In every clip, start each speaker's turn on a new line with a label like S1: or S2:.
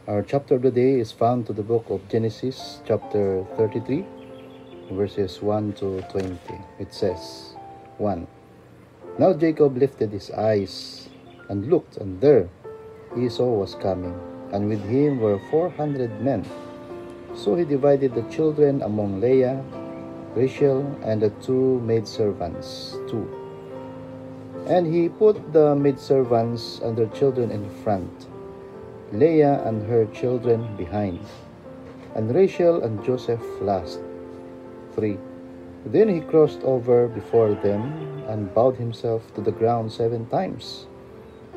S1: Our chapter of the day is found to the book of Genesis, chapter 33, verses 1 to 20. It says, 1. Now Jacob lifted his eyes and looked, and there Esau was coming, and with him were 400 men. So he divided the children among Leah, Rachel, and the two maidservants, 2. And he put the maidservants and their children in front, Leah and her children behind, and Rachel and Joseph last, 3. Then he crossed over before them and bowed himself to the ground 7 times,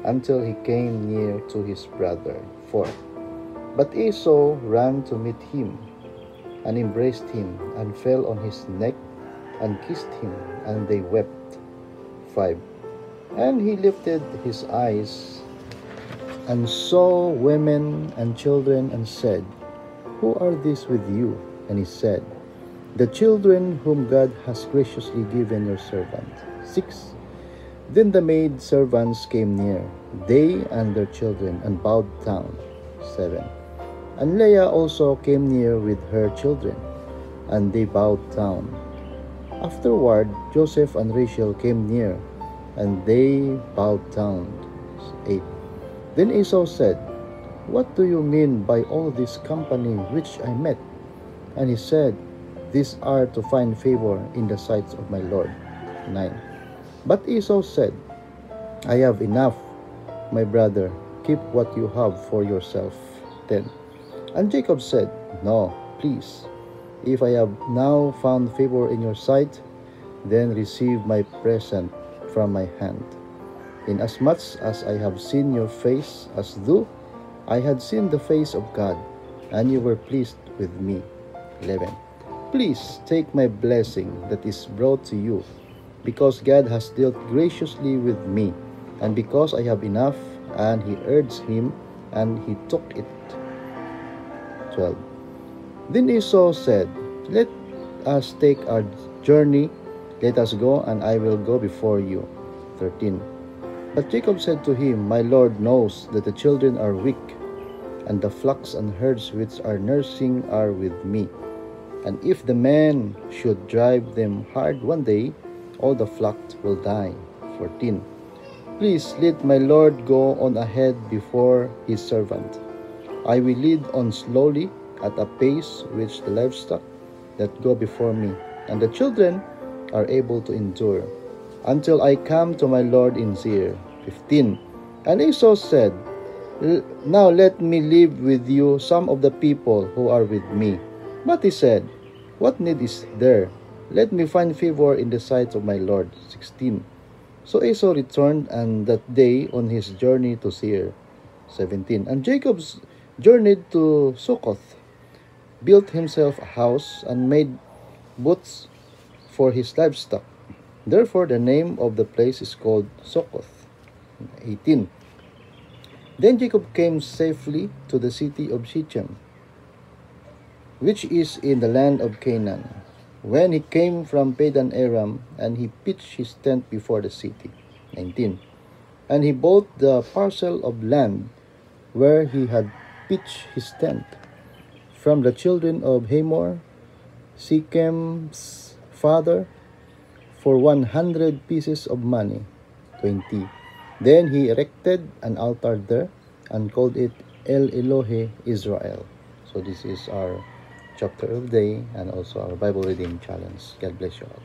S1: until he came near to his brother, 4. But Esau ran to meet him, and embraced him, and fell on his neck, and kissed him, and they wept, 5. And he lifted his eyes, and saw women and children, and said, Who are these with you? And he said, The children whom God has graciously given your servant. 6. Then the maid servants came near, they and their children, and bowed down. 7. And Leah also came near with her children, and they bowed down. Afterward Joseph and Rachel came near, and they bowed down. 8. Then Esau said, What do you mean by all this company which I met? And he said, These are to find favor in the sight of my Lord. 9. But Esau said, I have enough, my brother, keep what you have for yourself. 10. And Jacob said, No, please, if I have now found favor in your sight, then receive my present from my hand. Inasmuch as I have seen your face as though I had seen the face of God, and you were pleased with me. 11. Please take my blessing that is brought to you, because God has dealt graciously with me, and because I have enough. And he urged him, and he took it. 12. Then Esau said, Let us take our journey, let us go, and I will go before you. 13. But Jacob said to him, My Lord knows that the children are weak, and the flocks and herds which are nursing are with me. And if the man should drive them hard one day, all the flock will die. 14. Please let my Lord go on ahead before his servant. I will lead on slowly at a pace which the livestock that go before me, and the children are able to endure, until I come to my Lord in Seir. 15. And Esau said, Now let me leave with you some of the people who are with me. But he said, What need is there? Let me find favor in the sight of my Lord. 16. So Esau returned and that day on his journey to Seir. 17. And Jacob journeyed to Succoth, built himself a house, and made booths for his livestock. Therefore the name of the place is called Succoth. 18. Then Jacob came safely to the city of Shechem, which is in the land of Canaan, when he came from Padan Aram, and he pitched his tent before the city. 19. And he bought the parcel of land where he had pitched his tent from the children of Hamor, Shechem's father, for 100 pieces of money. 20. Then he erected an altar there and called it El Elohe Israel. So this is our chapter of the day and also our Bible reading challenge. God bless you all.